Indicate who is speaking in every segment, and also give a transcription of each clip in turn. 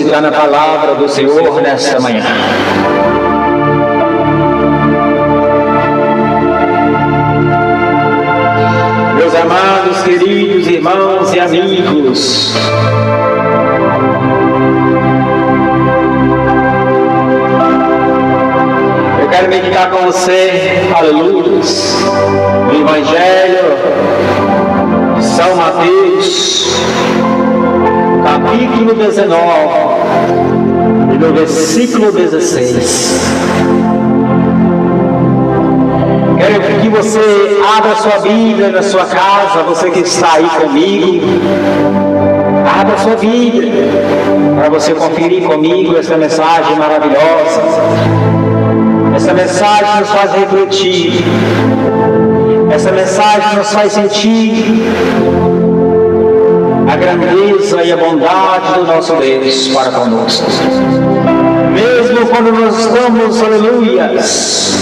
Speaker 1: meditar na palavra do Senhor nesta manhã. Meus amados, queridos irmãos e amigos, eu quero meditar com você, aleluia, no Evangelho de São Mateus, capítulo 19, e no versículo 16. Quero que você abra sua Bíblia na sua casa, você que está aí comigo. Abra sua Bíblia para você conferir comigo essa mensagem maravilhosa. Essa mensagem nos faz refletir. Essa mensagem nos faz sentir a grandeza e a bondade do nosso Deus para conosco. Mesmo quando nós estamos, aleluias,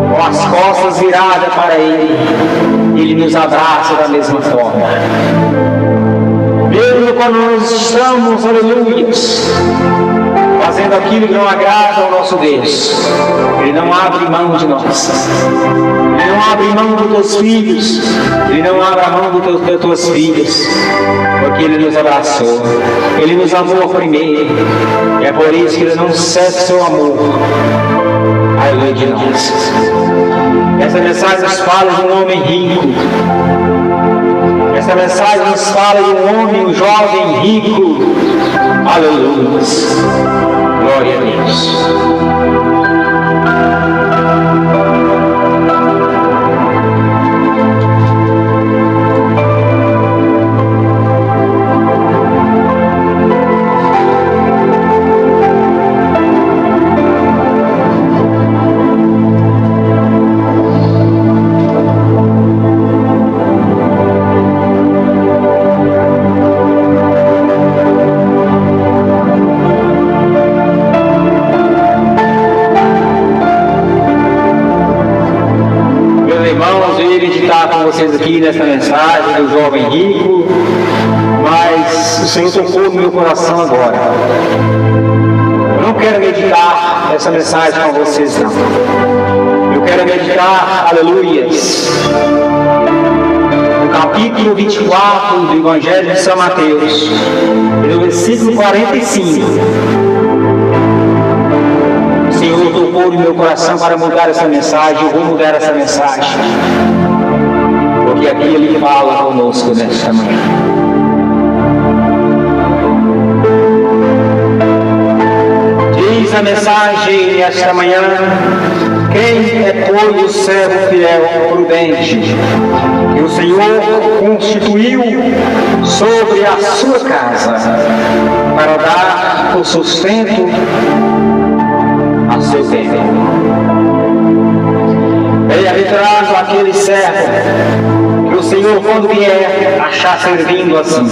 Speaker 1: com as costas viradas para Ele, Ele nos abraça da mesma forma. Mesmo quando nós estamos, aleluias, fazendo aquilo que não agrada ao nosso Deus, Ele não abre mão de nós. Ele não abre mão dos teus filhos. Ele não abre a mão das tuas filhas, porque Ele nos abraçou. Ele nos amou primeiro. É por isso que Ele não cessa seu amor além de nós. Essa mensagem nos fala de um homem rico. Essa mensagem nos fala de um homem, um jovem rico. Aleluia. Glória a Deus. Vocês aqui nessa mensagem do jovem rico, mas o Senhor tocou no meu coração agora. Eu não quero meditar essa mensagem com vocês, não. Eu quero meditar, aleluias, no capítulo 24 do Evangelho de São Mateus, no versículo 45. O Senhor tocou no meu coração para mudar essa mensagem. Eu vou mudar essa mensagem, porque aqui Ele fala conosco nesta manhã. Diz a mensagem nesta manhã: quem é, pois, o servo fiel e prudente, que o Senhor constituiu sobre a sua casa, para dar o sustento a seu tempo. Bem-aventurado aquele servo que o Senhor, quando vier, achar servindo assim.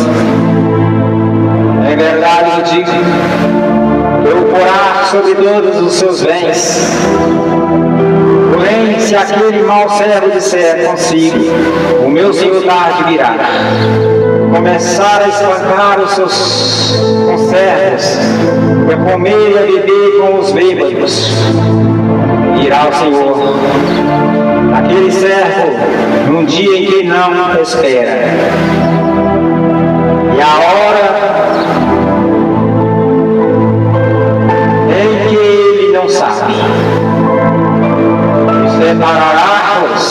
Speaker 1: É verdade, eu digo, eu porá sobre todos os seus bens. Porém, se aquele mau servo disser consigo, o meu Senhor tarde virá, começar a espancar os seus conservos, e a comer e a beber com os bêbados, irá o Senhor aquele servo num dia em que não espera, e a hora em que ele não sabe. Separará-os,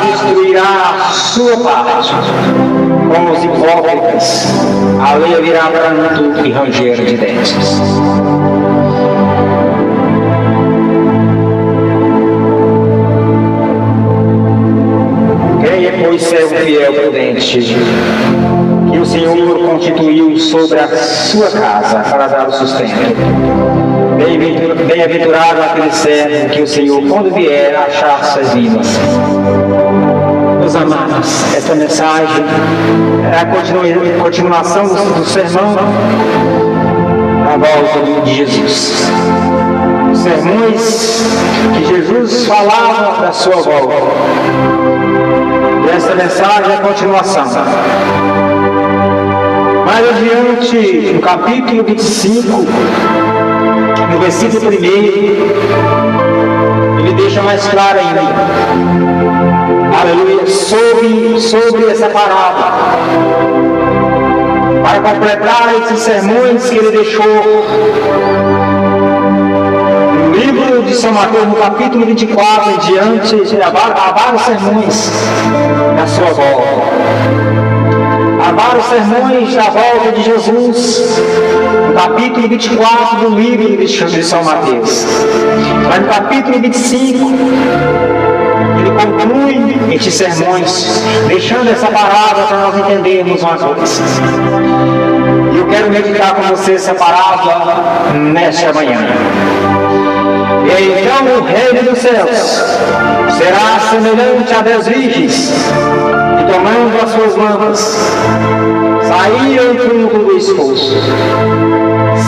Speaker 1: destruirá a sua parte com os hipócritas. Ali virá pranto e ranger de dentes. Quem é, pois, servo fiel prudente, que o Senhor constituiu sobre a sua casa para dar o sustento? Bem-aventurado aquele servo que o Senhor, quando vier, achar servindo assim. Meus amados, esta mensagem é a continuação do sermão à volta de Jesus. Os sermões que Jesus falava da sua volta. E esta mensagem é a continuação. Mais adiante, no capítulo 25, no versículo 1, ele deixa mais claro ainda, aleluia, sobre essa parábola, para completar esses sermões que ele deixou no livro de São Mateus, no capítulo 24 em diante, há vários sermões da sua volta. Há vários sermões da volta de Jesus, no capítulo 24 do livro de São Mateus. Mas no capítulo 25, ele conclui estes sermões, deixando essa parábola para nós entendermos uma coisa. E eu quero meditar com você essa parábola nesta manhã. E então o reino dos céus será semelhante a 10 virgens, e tomando as suas lâmpadas, saíram para o mundo do esposo.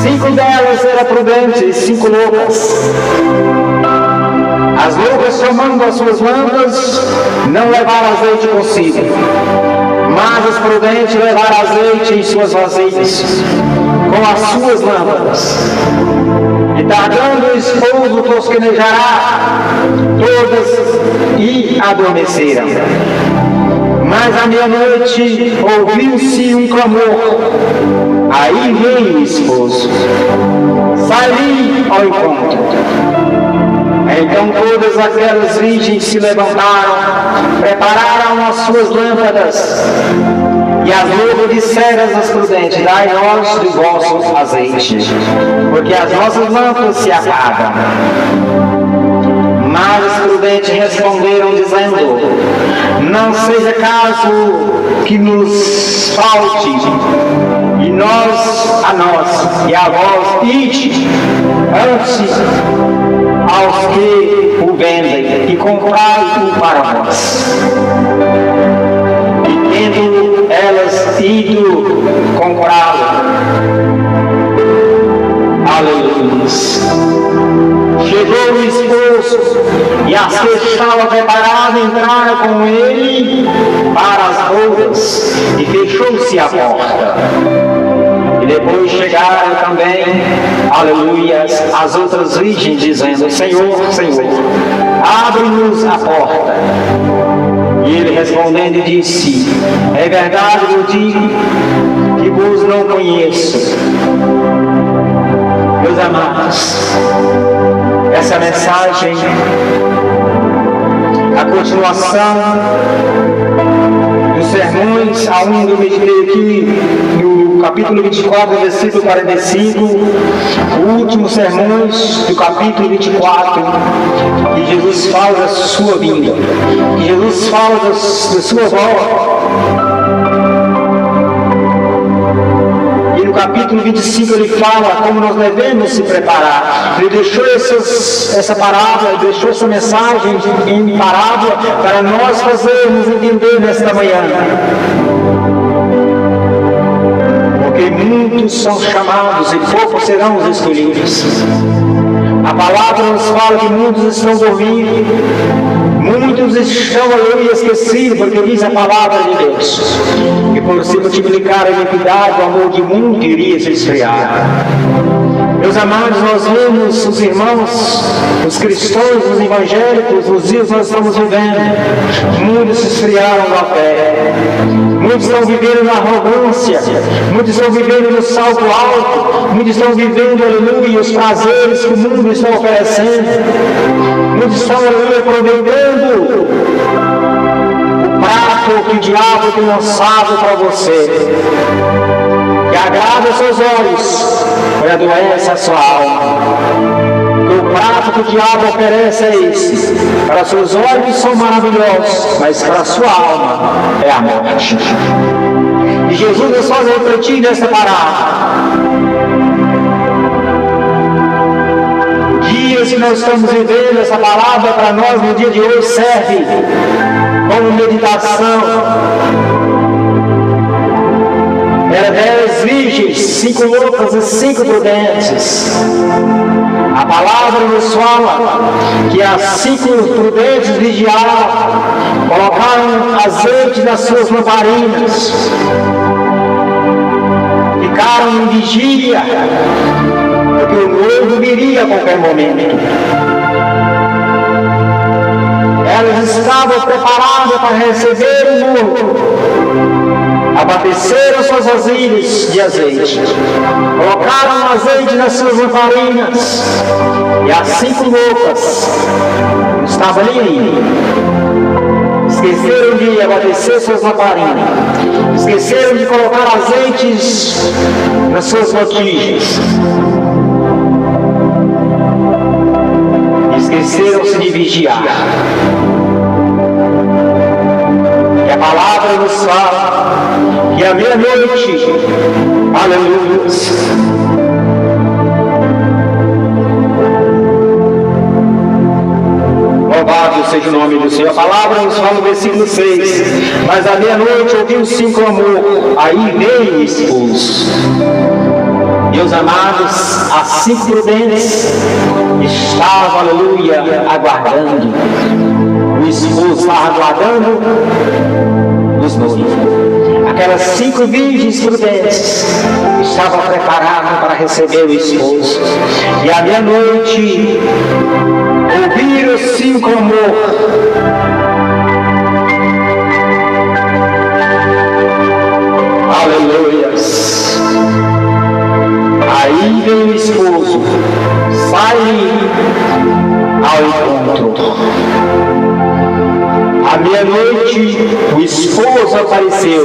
Speaker 1: 5 delas eram prudentes e 5 loucas. As loucas, tomando as suas lâmpadas, não levaram azeite consigo, mas as prudentes levaram azeite em suas vasilhas, com as suas lâmpadas. E tardando o esposo tosquenejará, todas e adormeceram. Mas à meia-noite ouviu-se um clamor. Aí veio o esposo. Saí ao encontro. Então todas aquelas virgens se levantaram, prepararam as suas lâmpadas. E as loucas disseram às prudentes: dai-nos do vosso azeite, porque as nossas lâmpadas se acabam. Mas os prudentes responderam, dizendo: não seja caso que nos falte, e nós a nós, e a vós ide, antes aos que o vendem, e comprai-o para vós. E tendo elas ido comprá-lo, aleluia, chegou o esposo, e as que estavam preparadas entraram com ele para as bodas, e fechou-se a porta. E depois chegaram também, aleluia, as outras virgens, dizendo: Senhor, Senhor, abre-nos a porta. E ele respondendo disse: é verdade, eu digo que vos não conheço. Meus amados, essa mensagem, a continuação dos sermões, aonde eu meditei aqui no capítulo 24, versículo 45, o último sermões do capítulo 24, que Jesus fala da sua vinda, que Jesus fala da sua volta. E no capítulo 25 ele fala como nós devemos se preparar. Ele deixou essa parábola, ele deixou essa mensagem em parábola para nós fazermos entender nesta manhã. Porque muitos são chamados e poucos serão os escolhidos. A palavra nos fala que muitos estão dormindo. Muitos estão ali esquecidos, porque diz a palavra de Deus que por se multiplicar a iniquidade, o amor de mundo iria se esfriar. Meus amados, nós vemos os irmãos, os cristãos, os evangélicos, os dias nós estamos vivendo, muitos se esfriaram na fé, muitos estão vivendo na arrogância, muitos estão vivendo no salto alto, muitos estão vivendo, aleluia, os prazeres que o mundo está oferecendo, muitos estão, aleluia, aproveitando o prato que o diabo tem lançado para você, que agrada os seus olhos, mas adoece a sua alma. Porque o prato que o diabo oferece é esse: para os seus olhos são maravilhosos, mas para a sua alma é a morte. E Jesus nos faz refletir nessa parábola. Dias que nós estamos vivendo, essa palavra para nós no dia de hoje serve como meditação. Era 10 virgens, 5 loucas e 5 prudentes. A palavra nos fala que as 5 prudentes vigiaram, colocaram azeite nas suas lamparinas. ficaram em vigília, porque o noivo viria a qualquer momento. Elas estavam preparadas para receber o noivo, abasteceram suas vasilhas de azeite, colocaram azeite nas suas lamparinas, e as 5 loucas estavam ali. Esqueceram de abastecer suas lamparinas, esqueceram de colocar azeites nas suas botijas, esqueceram-se de vigiar. E a palavra nos fala que à meia-noite, aleluia, louvado seja o nome do Senhor. A palavra nos fala no versículo 6: mas à meia-noite ouviu-se um clamor, aí veio o esposo. Meus amados, as 5 prudentes estavam, aleluia, aguardando. O esposo estava aguardando os noivos. Aquelas 5 virgens prudentes estavam preparadas para receber o esposo. E à meia-noite ouviram-se um clamor. Aleluias. Aí vem o esposo, sai ao encontro. À meia-noite, o esposo apareceu.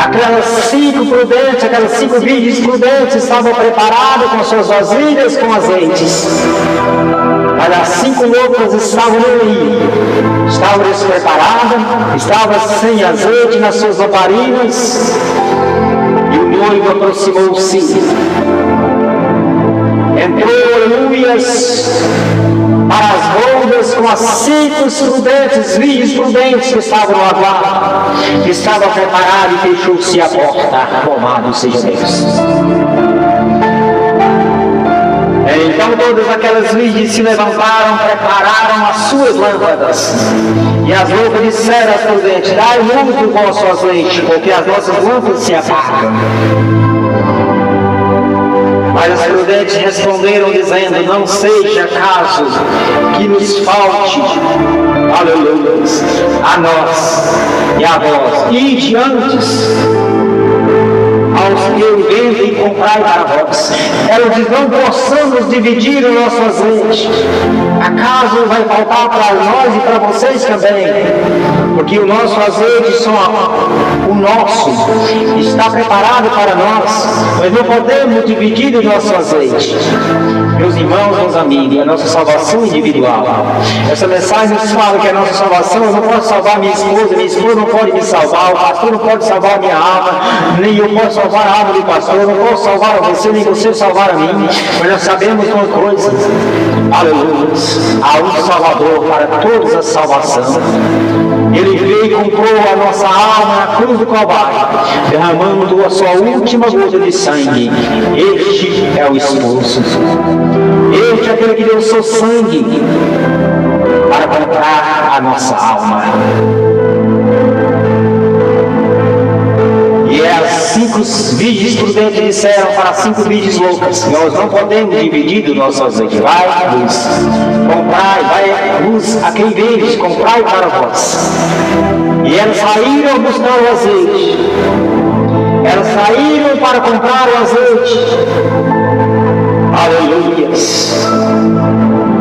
Speaker 1: Aquelas 5 prudentes, aquelas 5 virgens prudentes estavam preparadas com suas vasilhas com azeites. Mas as 5 loucas estavam ali, estavam despreparadas, estavam sem azeite nas suas lamparinas. E o noivo aproximou-se, entrou, aleluias, para as bodas com as 5 prudentes, virgens prudentes que estavam no aguardo, que estavam preparados, e fechou-se a porta. Louvado seja Deus. Então todas aquelas virgens se levantaram, prepararam as suas lâmpadas. E as loucas disseram às prudentes: dai luz do vosso azeite, porque as nossas lâmpadas se apagam. Mas as prudentes responderam dizendo: não seja caso que nos falte, aleluia, a nós e a vós, ide antes aos que eu vendo e comprai para vós. Ela diz: não possamos dividir o nosso azeite. Acaso vai faltar para nós e para vocês também? Porque o nosso azeite, só o nosso, está preparado para nós, mas não podemos dividir o nosso azeite. Meus irmãos, meus amigos, a nossa salvação individual. Essa mensagem nos fala que a nossa salvação, eu não posso salvar minha esposa não pode me salvar, o pastor não pode salvar a minha alma, nem eu posso salvar a alma do pastor, eu não posso salvar a você, nem você salvar a mim. Mas nós sabemos uma coisa, aleluia, há um Salvador para todas as salvações. Ele veio e comprou a nossa alma na cruz do Calvário, derramando a sua última gota de sangue. Este é o esposo. Este é aquele que deu o seu sangue para comprar a nossa alma. E as 5 virgens prudentes disseram para as 5 virgens loucas: nós não podemos dividir o nosso azeite. Vai, luz, comprai, vai, luz, a quem vedes, comprai para vós. E elas saíram buscar o azeite. Elas saíram para comprar o azeite. Aleluias.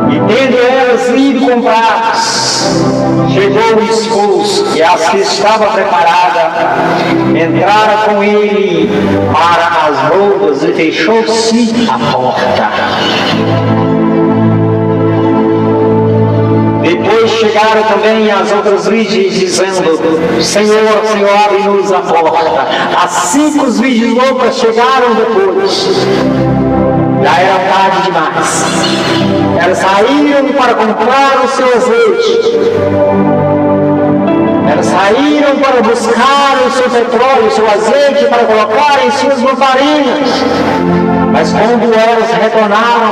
Speaker 1: E tendo elas ido comprar, chegou o esposo, e as que estavam preparadas entraram com ele para as bodas, e fechou-se a porta. Depois chegaram também as outras virgens, dizendo: Senhor, Senhor, abre-nos a porta. As 5 virgens loucas chegaram depois. Já era tarde demais. Elas saíram para comprar o seu azeite. Elas saíram para buscar o seu petróleo, o seu azeite, para colocar em suas lamparinas. Mas quando elas retornaram,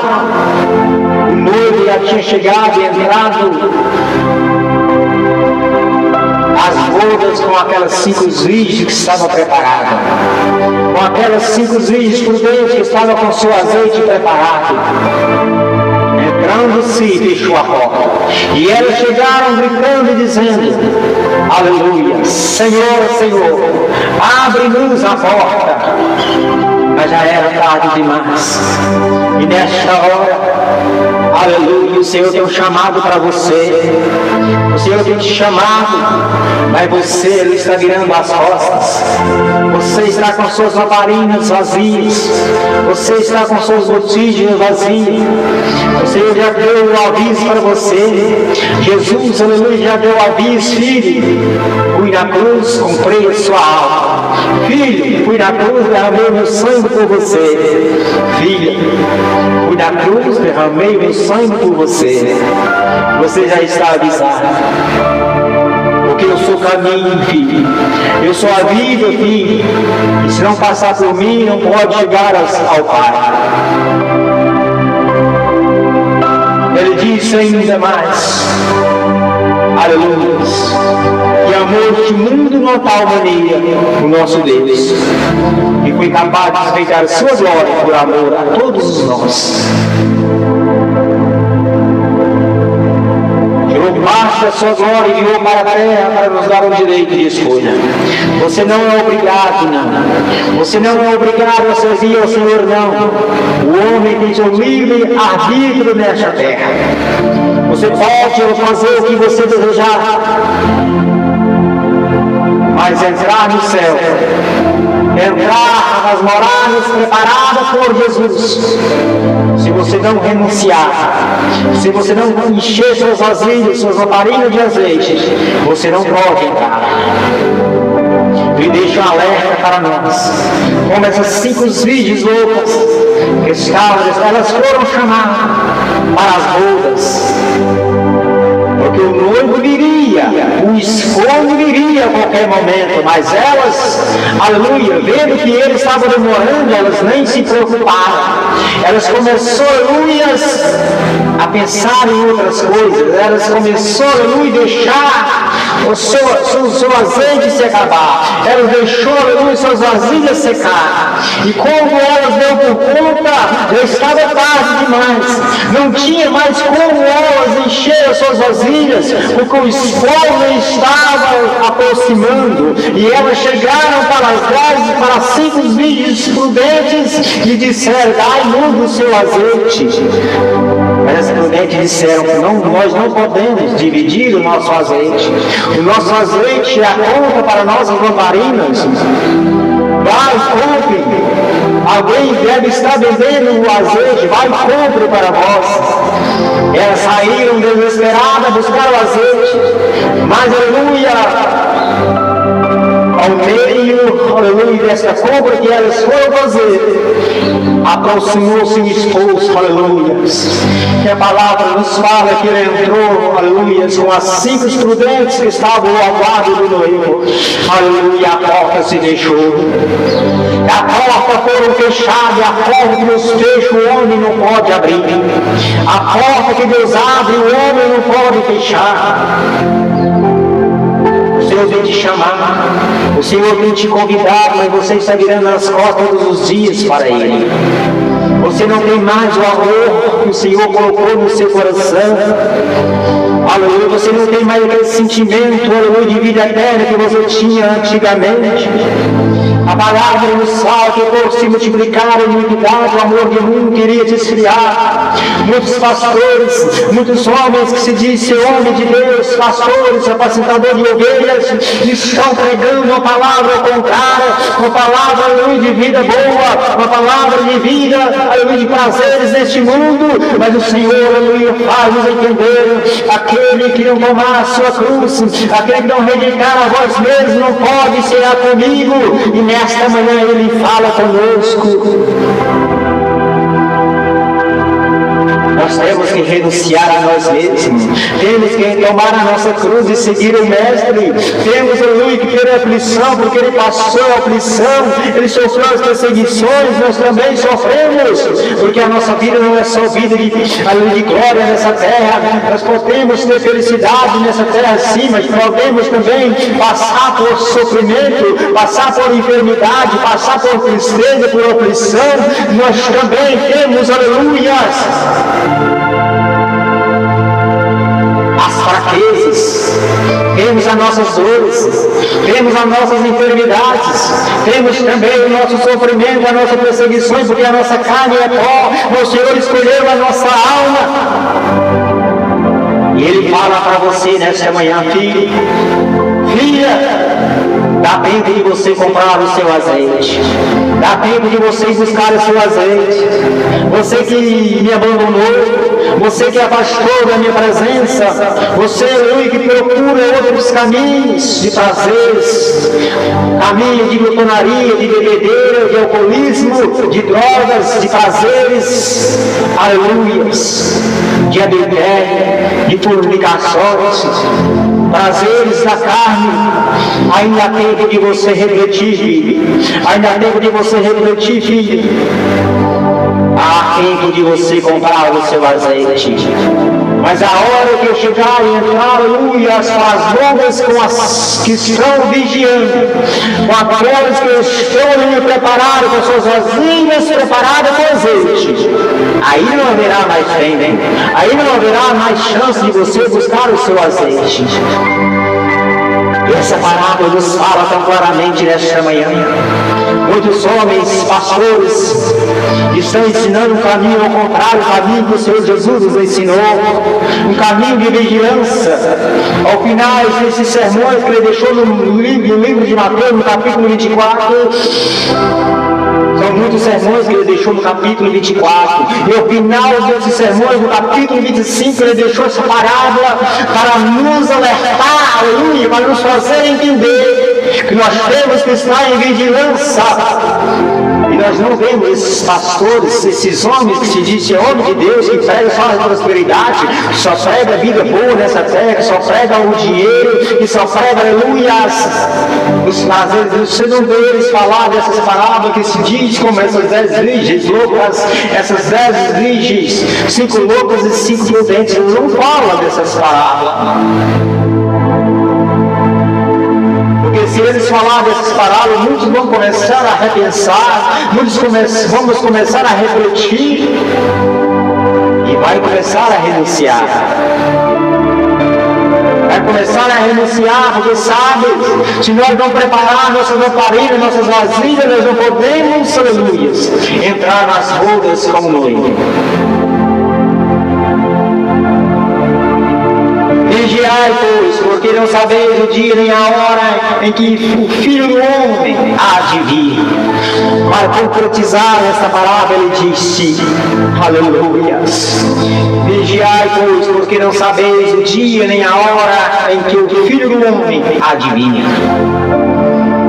Speaker 1: o noivo já tinha chegado e entrado. as bodas com aquelas 5 virgens que estavam preparadas, com aquelas 5 virgens prudentes que estavam com seu azeite preparado. Entrando-se, fechou a porta, e elas chegaram gritando e dizendo: aleluia, Senhor, Senhor, abre-nos a porta. Mas já era tarde demais, e nesta hora, aleluia, o Senhor tem um chamado para você. O Senhor tem te chamado, mas você está virando as costas. Você está com suas lamparinas vazias. Você está com suas botijas vazias. O Senhor já deu o aviso para você. Jesus, aleluia, já deu o aviso. Filho, fui na cruz, comprei a sua alma. Filho, fui na cruz, derramei meu sangue por você. Filha, fui na cruz, derramei meu sangue por você. Você já está avisado. Porque eu sou o caminho, filho. Eu sou a vida, filho. E se não passar por mim, não pode chegar ao Pai. Ele disse ainda mais: aleluia, que amou este mundo de tal maneira o nosso Deus, que foi capaz de respeitar a sua glória por amor a todos nós. Basta a sua glória e enviou para a terra para nos dar o direito de escolha. Você não é obrigado, não. Você não é obrigado a servir ao Senhor, não. O homem tem seu livre arbítrio nesta terra. Você pode fazer o que você desejar, mas entrar no céu, entrar nas moradas preparadas por Jesus, se você não renunciar, se você não encher seus vasilhos, suas lamparinas de azeite, você não pode entrar. E deixa um alerta para nós, como essas 5 virgens loucas que estavam, elas foram chamadas para as bodas, porque o noivo viria, o esposo viria a qualquer momento, mas elas, aleluia, vendo que ele estava demorando, elas nem se preocuparam. Elas começaram, aleluia, a pensar em outras coisas. Elas começaram, aleluia, a deixar o seu azeite se acabar. Elas deixaram, aleluia, suas vasilhas secar. E como elas deu por conta, já estava tarde demais. Não tinha mais como elas encher as suas vasilhas, porque o esposo estava aproximando. E elas chegaram para as 10, para 5 virgens prudentes e disseram: dai-nos o seu azeite. Mas as prudentes disseram: nós não podemos dividir o nosso azeite. O nosso azeite é a conta para nossas lamparinas. Vai, compre. Alguém deve estar vendendo o azeite. Vai, compre para nós. Elas saíram desesperadas, buscaram o azeite. Mas, aleluia, ao meio, aleluia, desta compra que elas foram fazer, aproximou-se o esposo, aleluia. Que a palavra nos fala que ele entrou, aleluia, com as 5 prudentes que estavam ao aguardo do noivo, aleluia, a porta se deixou. A porta foram fechada, e a porta que Deus fecha, o homem não pode abrir. A porta que Deus abre, o homem não pode fechar. O Senhor vem te chamar, o Senhor vem te convidar, mas você está virando as costas todos os dias para Ele. Você não tem mais o amor que o Senhor colocou no seu coração. Aleluia, você não tem mais aquele sentimento, aleluia, de vida eterna que você tinha antigamente. A palavra nos fala que por se multiplicar a iniquidade, o amor de mundo queria se esfriar. Muitos pastores, muitos homens que se dizem ser homem de Deus, pastores, apacentadores de ovelhas, estão pregando uma palavra contrária, uma palavra, aleluia, de vida boa, uma palavra de vida, aleluia, de prazeres neste mundo, mas o Senhor, aleluia, faz-nos entender: aquele que não tomar a sua cruz, aquele que não dedicar a vós mesmos, não pode ser comigo. E nesta manhã Ele fala conosco. Nós temos que renunciar a nós mesmos, temos que tomar a nossa cruz e seguir o Mestre. Temos, aleluia, que ter aflição, porque Ele passou a aflição, Ele sofreu as perseguições, nós também sofremos, porque a nossa vida não é só vida de glória nessa terra. Nós podemos ter felicidade nessa terra sim, mas podemos também passar por sofrimento, passar por enfermidade, passar por tristeza, por aflição. Nós também temos, aleluias, as fraquezas, temos as nossas dores, temos as nossas enfermidades, temos também o nosso sofrimento, a nossa perseguição, porque a nossa carne é pó. O Senhor escolheu a nossa alma. E Ele fala para você nesta manhã: filho, filha, dá tempo de você comprar o seu azeite, dá tempo de você buscar o seu azeite. Você que me abandonou, você que afastou da minha presença, você, aleluia, que procura outros caminhos de prazeres, caminho de glutonaria, de bebedeira, de alcoolismo, de drogas, de prazeres, aleluias, de adultério, de fornicações, prazeres da carne. Ainda há tempo de você refletir, filho. Ainda há tempo de você refletir, filho. Há tempo de você comprar o seu azeite. Mas a hora que eu chegar e entrar, aleluia, as longas com as que estão vigiando, com aquelas que estão preparadas, com suas vasilhas preparadas com azeite, aí não haverá mais fé, aí não haverá mais chance de você buscar o seu azeite. E essa parábola nos fala tão claramente nesta manhã. Muitos homens, pastores, estão ensinando um caminho ao contrário, o caminho que o Senhor Jesus nos ensinou, um caminho de vigilância. Ao final desses sermões que Ele deixou no livro de Mateus, no capítulo 24, são muitos sermões que Ele deixou no capítulo 24. E ao final desses sermões, no capítulo 25, Ele deixou essa parábola para nos alertar, aleluia, para nos fazer entender que nós temos que estar em vigilância. E nós não vemos esses pastores, esses homens que se dizem homens de Deus, que pregam só a prosperidade, que só pregam a vida boa nessa terra, que só pregam o dinheiro, que só pregam, aleluias, os prazeres. Você não vê eles falar dessas parábolas que se diz como essas 10 virgens loucas, essas 10 virgens, 5 loucas e 5 prudentes. Eles não falam dessas parábolas. Se eles falarem dessas parábolas, muitos vão começar a repensar, vamos começar a refletir e vai começar a renunciar. Vai começar a renunciar, porque sabe, se nós não preparar nossas lamparina, nossas vasilhas, nós não podemos, aleluias, entrar nas bodas como noivo. Vigiai, pois, porque não sabeis o dia nem a hora em que o Filho do Homem há de vir. Para concretizar esta palavra, Ele disse, aleluias, vigiai, pois, porque não sabeis o dia nem a hora em que o Filho do Homem há de vir.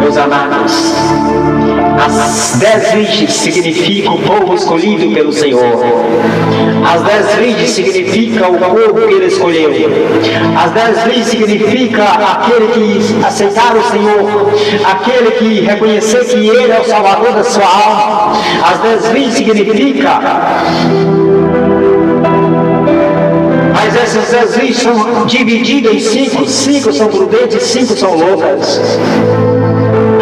Speaker 1: Meus amados, as 10 virgens significam o povo escolhido pelo Senhor. As 10 virgens significam o povo que Ele escolheu. As 10 virgens significam aquele que aceitar o Senhor, aquele que reconhecer que Ele é o Salvador da sua alma. As 10 virgens significam... Mas essas 10 virgens são divididas em 5. 5 são prudentes e 5 são loucas.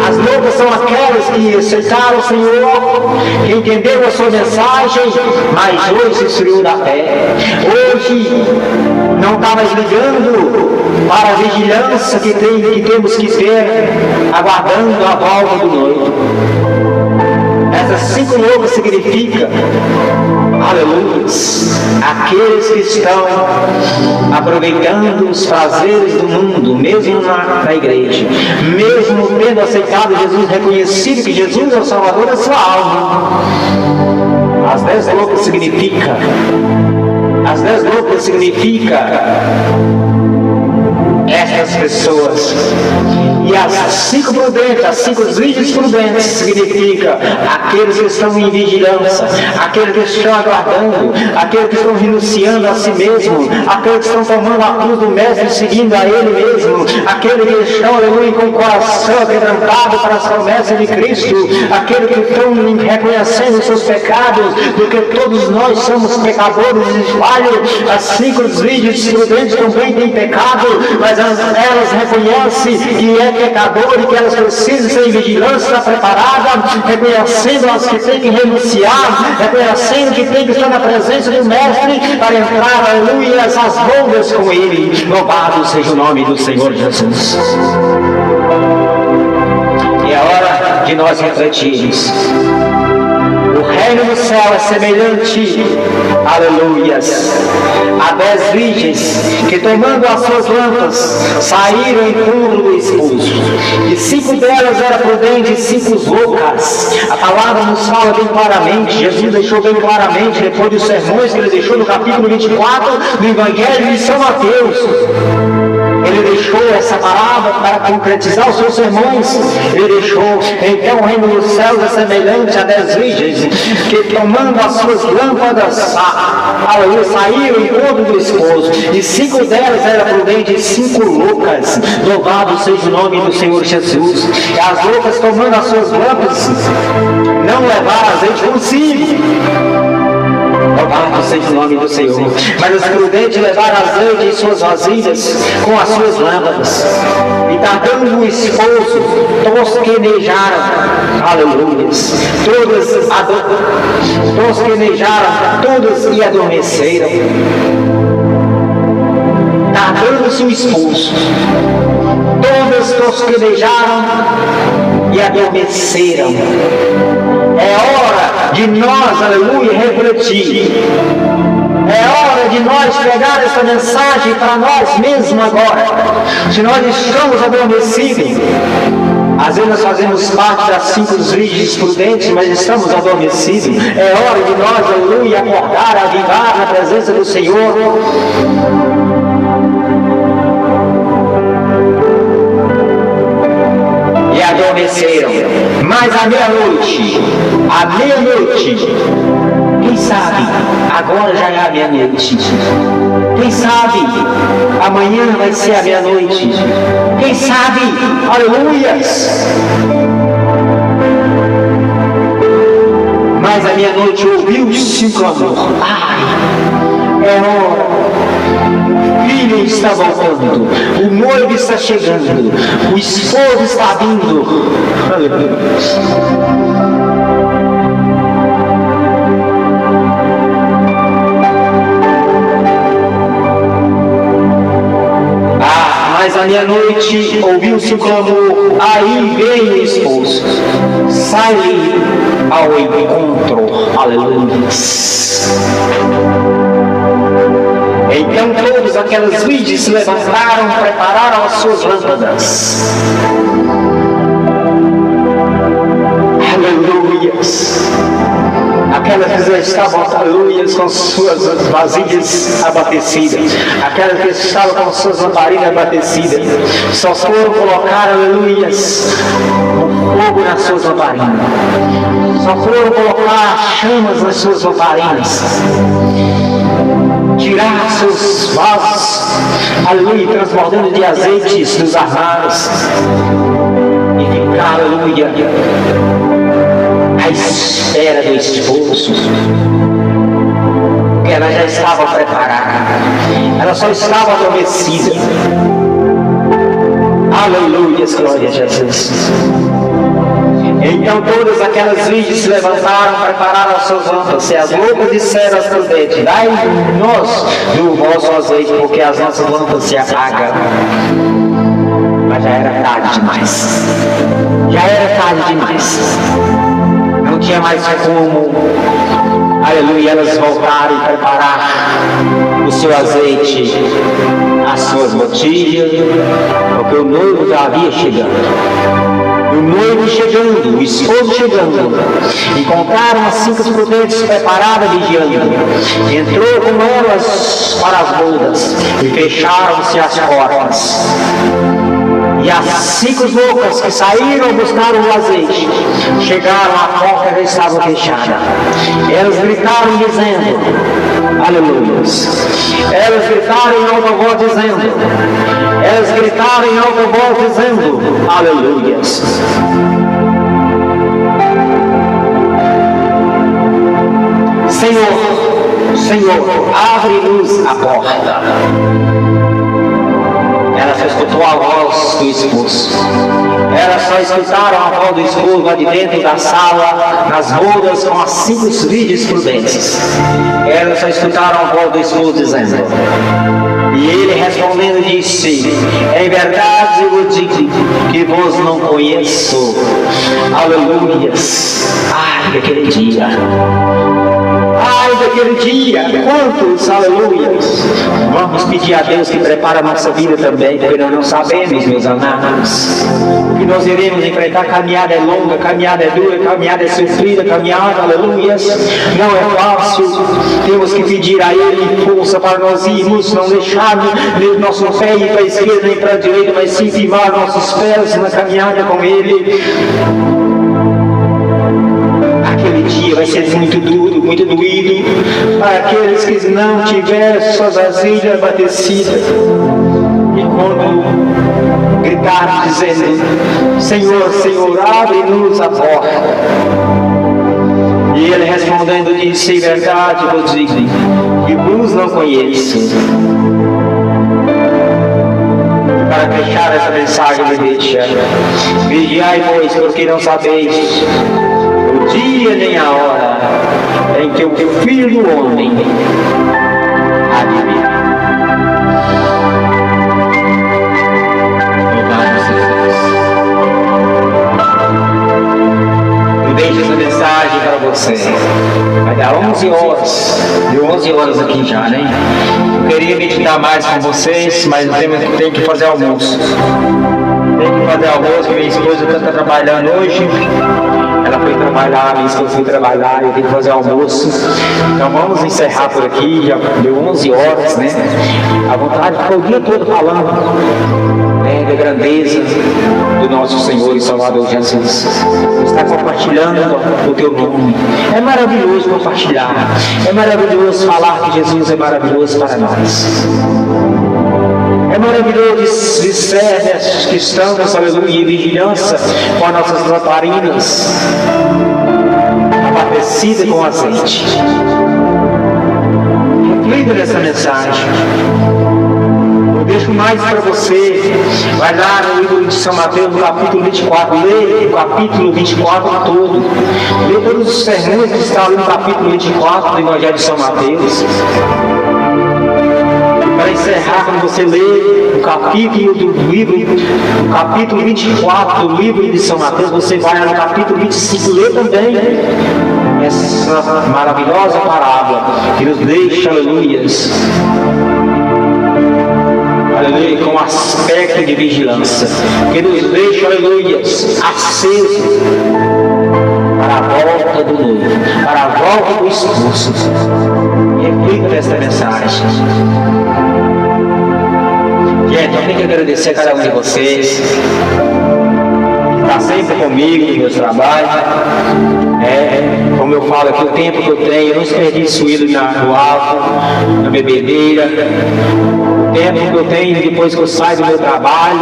Speaker 1: As loucas são aquelas que aceitaram o Senhor, que entenderam a sua mensagem, mas hoje se esfriou da fé. Hoje não está mais ligando para a vigilância que temos que ter, aguardando a volta do noivo. Essas 5 loucas significam, aleluia, aqueles que estão aproveitando os prazeres do mundo, mesmo na igreja, mesmo tendo aceitado Jesus, reconhecido que Jesus é o Salvador da sua alma. As 10 loucas significa estas pessoas. E as 5 prudentes, as 5 virgens prudentes, significa aqueles que estão em vigilância, aqueles que estão aguardando, aqueles que estão renunciando a si mesmo, aqueles que estão tomando a cruz do Mestre, seguindo a Ele mesmo, aqueles que estão, aleluia, com o coração quebrantado para as promessas de Cristo, aqueles que estão reconhecendo os seus pecados, porque todos nós somos pecadores e falhos. As 5 virgens prudentes também têm pecado, mas elas reconhecem que é pecador e que elas precisam ser em vigilância preparada, reconhecendo as que têm que renunciar, reconhecendo que têm que estar na presença do Mestre para entrar, aleluia, as bodas com Ele. Louvado seja o nome do Senhor Jesus. E é hora de nós refletirmos. O reino do céu é semelhante, aleluias, a 10 virgens que, tomando as suas lâmpadas, saíram em encontro do esposo. E 5 delas eram prudentes e 5 loucas. A palavra nos fala bem claramente, Jesus deixou bem claramente, depois dos sermões que ele deixou no capítulo 24 do Evangelho de São Mateus. Ele deixou essa palavra para concretizar os seus sermões. Ele deixou, então, o reino dos céus é semelhante a 10 virgens que, tomando as suas lâmpadas, saíram em encontro do esposo. E 5 delas eram prudentes e 5 loucas. Louvado seja o nome do Senhor Jesus. E as loucas, tomando as suas lâmpadas, não levaram azeite consigo. Louvado seja o nome do Senhor. Mas os prudentes levaram azeite em suas vasilhas com as suas lâmpadas. E tardando o esposo, tosquenejaram, aleluias, tosquenejaram todas e adormeceram. Tardando-se o esposo, todas tosquenejaram e adormeceram. É hora de nós, aleluia, refletir. É hora de nós pegar essa mensagem para nós mesmos agora. Se nós estamos adormecidos, às vezes nós fazemos parte das 5 virgens prudentes, mas estamos adormecidos. É hora de nós, aleluia, acordar, avivar na presença do Senhor. E adormeceram. Mas à meia-noite, quem sabe, agora já é a meia-noite. Quem sabe, amanhã vai ser a meia-noite. Quem sabe, aleluias. Mas à meia-noite ouviu-se um clamor. Ai, é hora. O filho está voltando, o noivo está chegando, o esposo está vindo. Aleluia. Mas à meia-noite ouviu-se o clamor, aí veio o esposo, sai ao encontro, aleluia. Então todas aquelas virgens se levantaram, prepararam as suas lâmpadas. Aleluias. Aquelas que já estavam, aleluias, com suas vasilhas abastecidas, aquelas que estavam com suas lamparinas abastecidas, só foram colocar, aleluias, o fogo nas suas lamparinas, só foram colocar chamas nas suas lamparinas, tirar seus vasos, aleluia, transbordando de azeites dos armários, e ficar, aleluia, à espera do esposo, porque ela já estava preparada, ela só estava adormecida. Aleluia, glória a Jesus. Então todas aquelas virgens se levantaram, prepararam as suas lâmpadas, e as loucas disseram às prudentes: dai-nos do vosso azeite, porque as nossas lâmpadas se apagam. Mas já era tarde demais. Já era tarde demais. Não tinha mais como, aleluia, elas voltaram e prepararam o seu azeite, as suas botilhas, porque o noivo já havia chegado. o noivo chegando, o esposo chegando. Encontraram as 5 prudentes preparadas vigiando. Entrou com elas para as bodas e fecharam-se as portas. E as 5 loucas que saíram buscar o azeite, chegaram, a porta já estava fechada. Elas gritaram dizendo, aleluias. Elas gritaram em alta voz dizendo, aleluias. Senhor, abre-nos a porta. Ela só escutou a voz do esposo. Elas só escutaram a voz do esposo lá de dentro da sala, nas bodas, com as 5 virgens prudentes. Elas só escutaram a voz do esposo dizendo. E ele respondendo disse, em verdade eu digo que vos não conheço. Aleluias. Ai, daquele dia. Ai, daquele dia, quantos aleluias. Vamos pedir a Deus que prepare a nossa vida também, porque nós não sabemos, meus amados, que nós iremos enfrentar. Caminhada é longa, caminhada é dura, caminhada é sofrida, caminhada, aleluias, não é fácil. Temos que pedir a Ele força para nós irmos, não deixar nosso pé ir para a esquerda nem para a direita, mas sim firmar nossos pés na caminhada com Ele. Aquele dia vai ser muito duro, muito doído para aqueles que não tiveram suas vasilhas abastecidas. E quando gritaram dizendo, Senhor, Senhor, abre-nos a porta. E ele respondendo disse, em verdade vos digo, que vos não conheço. Para fechar essa mensagem, me deixa. Vigiai, pois, porque não sabeis o dia nem a hora em que o Filho do Homem há de vir. Louvado seja Deus. Eu deixo essa mensagem para você. Vai dar 11 horas. Deu 11 horas aqui já, né? Eu queria meditar mais com vocês, mas eu tenho que fazer almoço. Tenho que fazer almoço, minha esposa está trabalhando hoje. Ela foi trabalhar, minha esposa foi trabalhar, eu tenho que fazer almoço. Então vamos encerrar por aqui, já deu 11 horas, né? A vontade ficou o dia todo falando, né, da grandeza do nosso Senhor e Salvador Jesus. Está compartilhando o teu nome. É maravilhoso compartilhar. É maravilhoso falar que Jesus é maravilhoso para nós. É maravilhoso disser que estamos, aleluia, em vigilância com as nossas lamparinas abastecidas com azeite. Reflita nessa mensagem. Eu deixo mais para você. Vai lá no livro de São Mateus, no capítulo 24. Lê o capítulo 24 todo. Lê todos os sermões que estão ali no capítulo 24 do Evangelho de São Mateus. Para encerrar, quando você lê o capítulo do livro, o capítulo 24 do livro de São Mateus, você vai no capítulo 25, lê também essa maravilhosa parábola que nos deixa, aleluias, aleluia, com aspecto de vigilância, que nos deixa, aleluias, acesos para a volta do noivo, para a volta do esposo. Reflita nesta mensagem. Gente, eu tenho que agradecer a cada um de vocês que está sempre comigo no meu trabalho. Como eu falo aqui, o tempo que eu tenho, eu não desperdiço ele no álcool, na bebedeira. O tempo que eu tenho depois que eu saio do meu trabalho,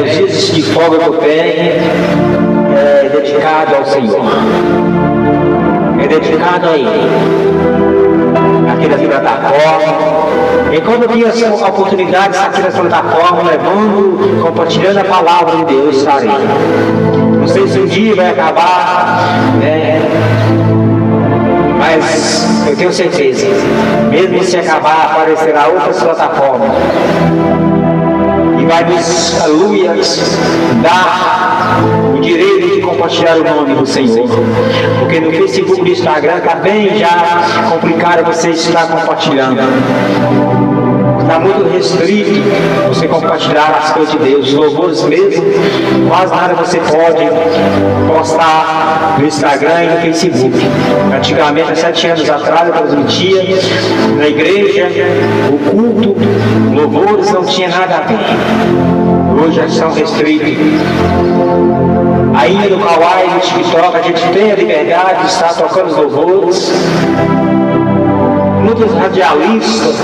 Speaker 1: os dias de folga que eu tenho, é dedicado ao Senhor. É dedicado a Ele. Aqui na plataforma. E quando eu tinha essa oportunidade de estar aqui na plataforma, levando, compartilhando a palavra de Deus, estarei. Não sei se um dia vai acabar, mas eu tenho certeza, mesmo se acabar, aparecerá outras plataformas. E vai nos, aleluia, dar o direito de compartilhar o nome do Senhor. Porque no Facebook e no Instagram também já complicaram você estar compartilhando. Está muito restrito você compartilhar as coisas de Deus, os louvores mesmo. Quase nada você pode postar no Instagram e no Facebook. Antigamente, há 7 anos atrás, eu transmitia na igreja o culto, louvores, não tinha nada a ver. Hoje já são restritos. Ainda no Kawaii, no TikTok, a gente tem a liberdade de estar tocando os louvores. Muitos radialistas,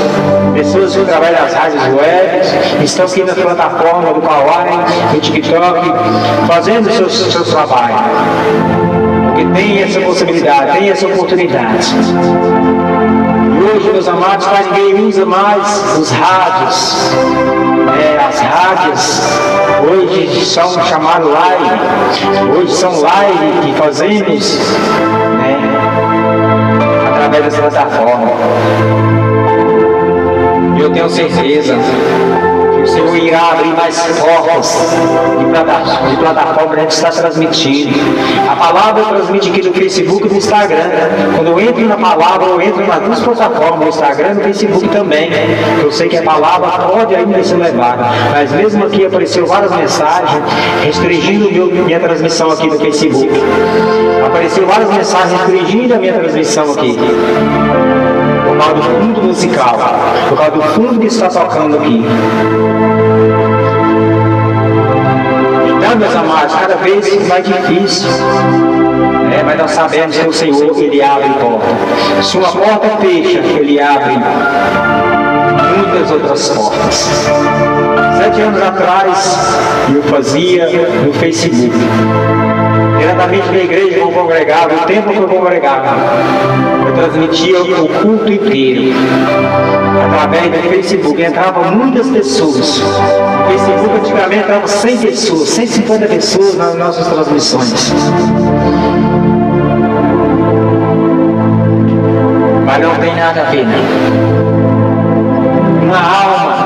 Speaker 1: pessoas que trabalham nas rádios web, estão aqui na plataforma do Kawaii, no TikTok, fazendo seus trabalhos. Porque tem essa possibilidade, tem essa oportunidade. E hoje, meus amados, ninguém usa mais os rádios. As rádios hoje são chamadas live. Hoje são live que fazemos, através dessa plataforma. Eu tenho certeza que o Senhor irá abrir mais portas de plataforma para a gente estar transmitindo. A palavra eu transmito aqui no Facebook e no Instagram. Quando eu entro na palavra, eu entro nas duas plataformas, no Instagram e no Facebook também. Eu sei que a palavra pode ainda ser levada, mas mesmo aqui apareceu várias mensagens restringindo minha transmissão aqui no Facebook. Apareceu várias mensagens restringindo a minha transmissão aqui. Por causa do fundo musical, por causa do fundo que está tocando aqui. Então, meus amados, cada vez mais difícil. Mas nós sabemos que o Senhor, Ele abre porta. Se uma porta fecha, Ele abre muitas outras portas. 7 anos atrás, eu fazia no Facebook. Diretamente na igreja eu congregava, o tempo que eu congregava, eu transmitia o culto inteiro. Através do Facebook entravam muitas pessoas. No Facebook antigamente entravam 100 pessoas, 150 pessoas nas nossas transmissões. Mas não tem nada a ver, uma alma,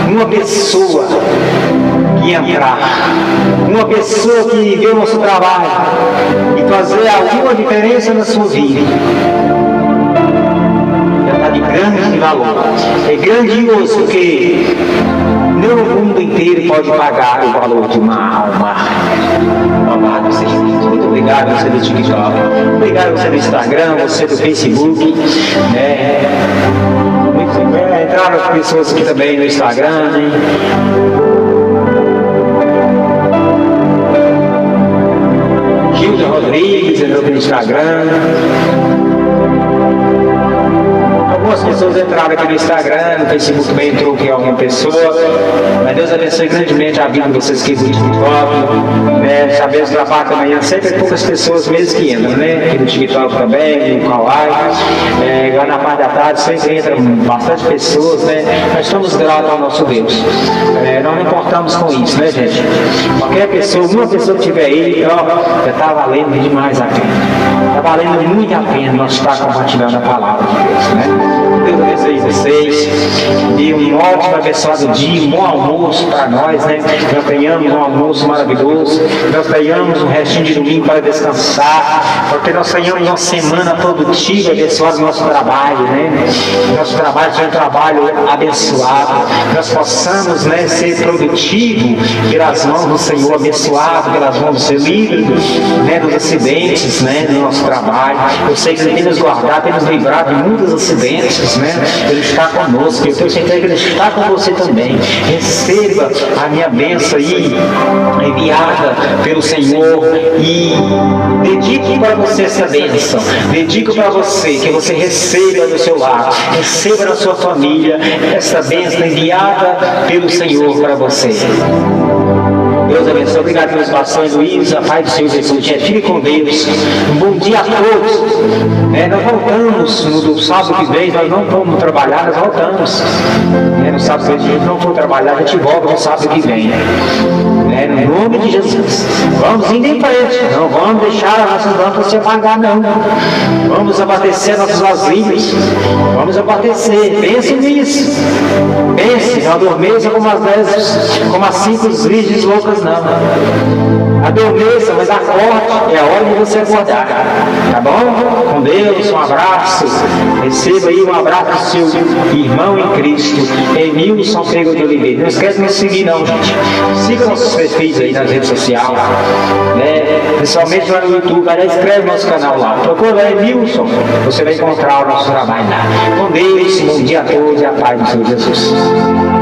Speaker 1: uma pessoa que entrar, uma pessoa que vê o nosso trabalho e fazer alguma diferença na sua vida, já está de grande valor. É grandioso, porque nem o mundo inteiro pode pagar o valor de uma alma. Amado seja Deus. Muito obrigado você do TikTok, obrigado você do Instagram, você do Facebook, entraram pessoas aqui também no Instagram, Gilda Rodrigues entrou no Instagram. Algumas pessoas entraram aqui no Instagram, no Facebook também entrou aqui alguma pessoa. Mas Deus abençoe grandemente a vida de vocês aqui do TikTok. Sabemos que na parte da manhã sempre é poucas pessoas mesmo que entram, aqui no TikTok também, no Kawaii. Agora na parte da tarde sempre entram bastante pessoas, Nós estamos gratos ao nosso Deus. Nós não importamos com isso, gente? Qualquer pessoa, uma pessoa que estiver aí, já está valendo demais a pena. Está valendo muito a pena nós estar compartilhando a palavra de Deus, Deus abençoe vocês e um ótimo abençoado dia, um bom almoço para nós, Nós tenhamos um almoço maravilhoso, nós tenhamos um restinho de domingo para descansar, porque nós tenhamos uma semana produtiva, abençoada no nosso trabalho, Nosso trabalho seja um trabalho abençoado, nós possamos, ser produtivo pelas mãos do Senhor, abençoado pelas mãos do Senhor, livre, dos acidentes, no nosso trabalho. Eu sei que Ele tem nos guardado, tem nos livrado de muitos acidentes, Ele está conosco, eu tenho certeza que Ele está com você também. Receba a minha bênção aí, enviada pelo Senhor, e dedico para você essa bênção, dedico para você, que você receba no seu lar, receba na sua família essa bênção enviada pelo Senhor para você. Deus abençoe. Obrigado pelas orações, Luiz. A paz do Senhor Jesus. Fique com Deus. Um bom dia a todos. Nós voltamos no sábado que vem. Nós não vamos trabalhar, nós voltamos. No sábado que vem, não vou trabalhar, a gente volta no sábado que vem. No nome de Jesus. Vamos indo em frente. Não vamos deixar a nossa lâmpada se apagar, não. Vamos abastecer nossas vasilhas. Vamos abastecer. Pense nisso. Pense. não adormeça como as 5 virgens loucas, não. Adormeça, mas acorde, é a hora de você acordar. Tá bom? Com Deus, um abraço. Receba aí um abraço do seu irmão em Cristo, Emilson Pego de Oliveira. Não esquece de me seguir não, gente. Siga nossos perfis aí nas redes sociais, né? Principalmente lá no YouTube, já inscreve no nosso canal lá. Procura Emilson, você vai encontrar o nosso trabalho lá. Com Deus, bom dia a todos e a paz do Senhor Jesus.